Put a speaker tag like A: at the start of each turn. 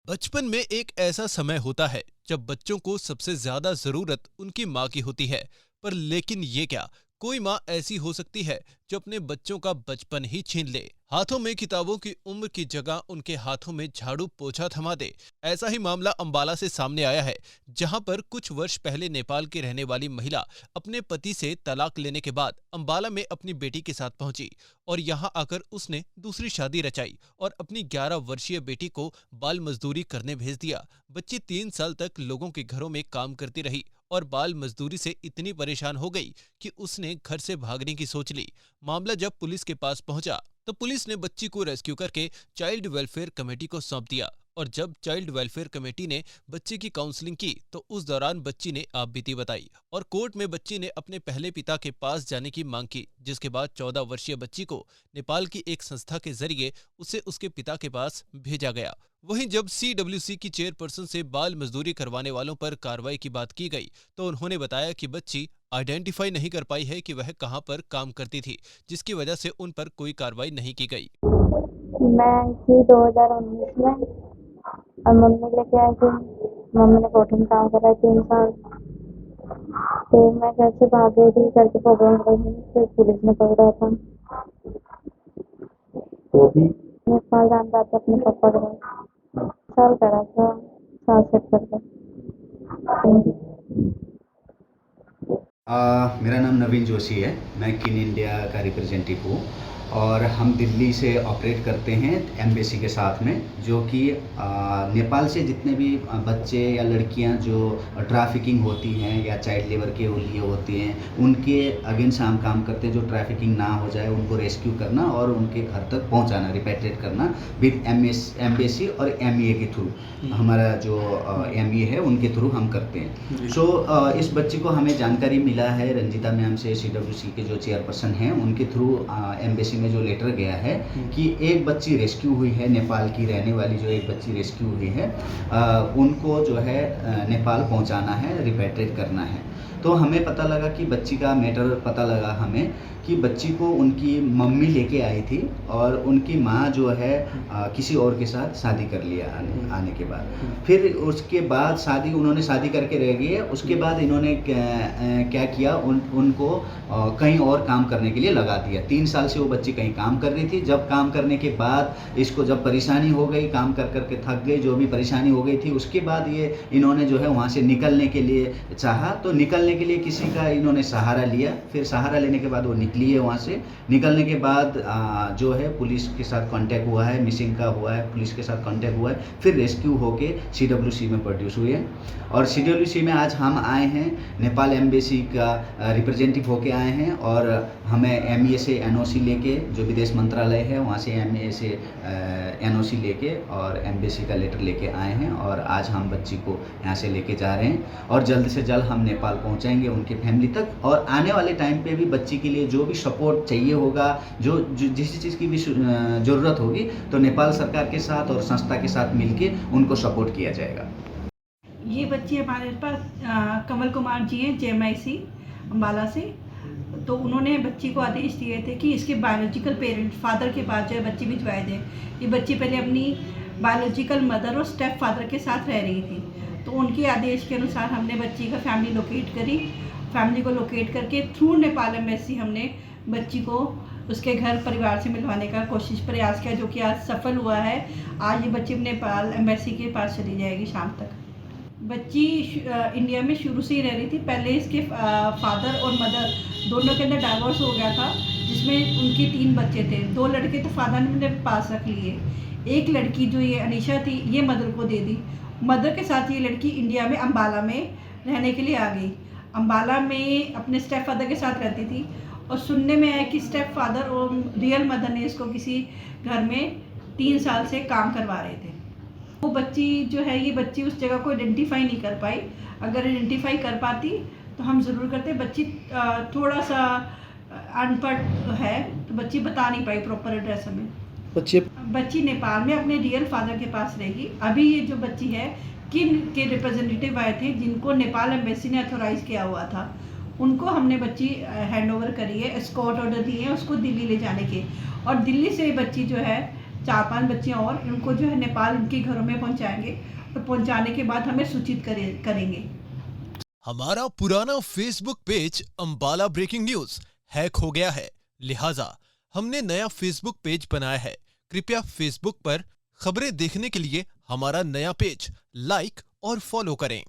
A: बचपन में एक ऐसा समय होता है जब बच्चों को सबसे ज्यादा जरूरत उनकी माँ की होती है। पर लेकिन ये क्या, कोई माँ ऐसी हो सकती है जो अपने बच्चों का बचपन ही छीन ले, हाथों में किताबों की उम्र की जगह उनके हाथों में झाड़ू पोछा थमा दे। ऐसा ही मामला अंबाला से सामने आया है, जहां पर कुछ वर्ष पहले नेपाल की रहने वाली महिला अपने पति से तलाक लेने के बाद अंबाला में अपनी बेटी के साथ पहुंची और यहां आकर उसने दूसरी शादी रचाई और अपनी 11 वर्षीय बेटी को बाल मजदूरी करने भेज दिया। बच्ची 3 साल तक लोगों के घरों में काम करती रही और बाल मजदूरी से इतनी परेशान हो गई कि उसने घर से भागने की सोच ली। मामला जब पुलिस के पास पहुंचा तो पुलिस ने बच्ची को रेस्क्यू करके चाइल्ड वेलफेयर कमेटी को सौंप दिया। और जब चाइल्ड वेलफेयर कमेटी ने बच्चे की काउंसलिंग की तो उस दौरान बच्ची ने आपबीती बताई और कोर्ट में बच्ची ने अपने पहले पिता के पास जाने की मांग की, जिसके बाद 14 वर्षीय बच्ची को नेपाल की एक संस्था के जरिए उसे उसके पिता के पास भेजा गया। वहीं जब CWC की चेयरपर्सन से बाल मजदूरी करवाने वालों पर कार्रवाई की बात की गई तो उन्होंने बताया कि बच्ची आइडेंटिफाई नहीं कर पाई है कि वह कहां पर काम करती थी, जिसकी वजह से उन पर कोई कार्रवाई नहीं की गई।
B: मैं थी 2019 में और मम्मी लेके आई थी। मम्मी ने कोठे में काम करा 3 साल। तो मैं घर से भाग गई थी, घर के प्रॉब्लम हो रही थी, फिर पुलिस ने पकड़ा था।
C: तो अभी
B: नेपाल जान रहा था अपने पापा के पास। साल करा था, साल सेट कर गया।
C: मेरा नाम नवीन जोशी है। मैं किन इंडिया का रिप्रेजेंटेटिव हूँ और हम दिल्ली से ऑपरेट करते हैं एम्बेसी के साथ में, जो कि नेपाल से जितने भी बच्चे या लड़कियां जो ट्रैफिकिंग होती हैं या चाइल्ड लेबर के लिए होती हैं, उनके अगेंस्ट हम काम करते हैं। जो ट्रैफिकिंग ना हो जाए उनको रेस्क्यू करना और उनके घर तक पहुंचाना, रिपेट्रिएट करना विद एम्बेसी और MEA के थ्रू। हमारा जो MEA है उनके थ्रू हम करते हैं। इस बच्ची को हमें जानकारी मिला है रंजिता मैम से, CWC के जो चेयरपर्सन हैं उनके थ्रू एम्बेसी में जो लेटर गया है कि एक बच्ची रेस्क्यू हुई है, नेपाल की रहने वाली जो एक बच्ची रेस्क्यू हुई है, उनको जो है नेपाल पहुंचाना है, रिपेट्रिएट करना है। तो हमें पता लगा कि बच्ची का मैटर पता लगा हमें कि बच्ची को उनकी मम्मी लेके आई थी और उनकी माँ जो है किसी और के साथ शादी कर लिया आने के बाद। फिर उसके बाद उन्होंने शादी करके रह गई है। उसके बाद इन्होंने क्या किया, उनको कहीं और काम करने के लिए लगा दिया। 3 साल से वो बच्ची कहीं काम कर रही थी। जब काम करने के बाद इसको जब परेशानी हो गई, काम कर करके थक गई, जो भी परेशानी हो गई थी, उसके बाद ये इन्होंने जो है वहाँ से निकलने के लिए चाहा। तो निकलने के लिए किसी का इन्होंने सहारा लिया। फिर सहारा लेने के बाद वो निकली है वहाँ से। निकलने के बाद जो है पुलिस के साथ कांटेक्ट हुआ है, मिसिंग का हुआ है, पुलिस के साथ कांटेक्ट हुआ है, फिर रेस्क्यू होके CWC में प्रोड्यूस हुई है। और CWC में आज हम आए हैं, नेपाल एम्बेसी का रिप्रेजेंटेटिव होके आए हैं और हमें MEA से NOC लेके, जो विदेश मंत्रालय है वहाँ से MEA से NOC लेके और एम्बेसी का लेटर लेके आए हैं और आज हम बच्ची को यहाँ से लेके जा रहे हैं और जल्द से जल्द हम नेपाल पहुँचाएंगे उनके फैमिली तक। और आने वाले टाइम पे भी बच्ची के लिए जो भी सपोर्ट चाहिए होगा, जो जिस चीज़ की भी ज़रूरत होगी, तो नेपाल सरकार के साथ और संस्था के साथ मिलके उनको सपोर्ट किया जाएगा।
D: ये बच्ची हमारे पास कमल कुमार जी हैं, JMIC अम्बाला से। तो उन्होंने बच्ची को आदेश दिए थे कि इसके बायोलॉजिकल पेरेंट फादर के पास जो है बच्ची भिजवाई दें। ये बच्ची पहले अपनी बायोलॉजिकल मदर और स्टेप फादर के साथ रह रही थी। तो उनके आदेश के अनुसार हमने बच्ची का फैमिली लोकेट करी। फैमिली को लोकेट करके थ्रू नेपाल एम्बेसी हमने बच्ची को उसके घर परिवार से मिलवाने का प्रयास किया, जो कि आज सफल हुआ है। आज ये बच्ची नेपाल एम्बेसी के पास चली जाएगी शाम तक। बच्ची इंडिया में शुरू से ही रह रही थी। पहले इसके फादर और मदर दोनों के अंदर डाइवोर्स हो गया था, जिसमें उनके 3 बच्चे थे। 2 लड़के तो फादर ने अपने पास रख लिए, एक लड़की जो ये अनीशा थी ये मदर को दे दी। मदर के साथ ये लड़की इंडिया में अम्बाला में रहने के लिए आ गई। अम्बाला में अपने स्टेप फादर के साथ रहती थी और सुनने में आया कि स्टेप फादर और रियल मदर ने इसको किसी घर में 3 साल से काम करवा रहे थे। वो बच्ची जो है, ये बच्ची उस जगह को आइडेंटिफाई नहीं कर पाई। अगर आइडेंटिफाई कर पाती तो हम ज़रूर करते। बच्ची थोड़ा सा अनपढ़ है तो बच्ची बता नहीं पाई प्रॉपर एड्रेस हमें। बच्ची नेपाल में अपने रियल फादर के पास रहेगी। अभी ये जो बच्ची है, किन के रिप्रेजेंटेटिव आए थे जिनको नेपाल एम्बेसी ने अथोराइज़ किया हुआ था, उनको हमने बच्ची हैंड ओवर करी है। एस्कॉर्ट ऑर्डर दिए हैं उसको दिल्ली ले जाने के। और दिल्ली से बच्ची जो है 4-5 बच्चे और उनको जो है नेपाल उनके घरों में पहुंचाएंगे और पहुंचाने के बाद हमें सूचित करेंगे।
A: हमारा पुराना Facebook page Ambala breaking news hack हो गया है, लिहाजा हमने नया फेसबुक पेज बनाया है। कृपया फेसबुक पर खबरें देखने के लिए हमारा नया पेज लाइक और फॉलो करें।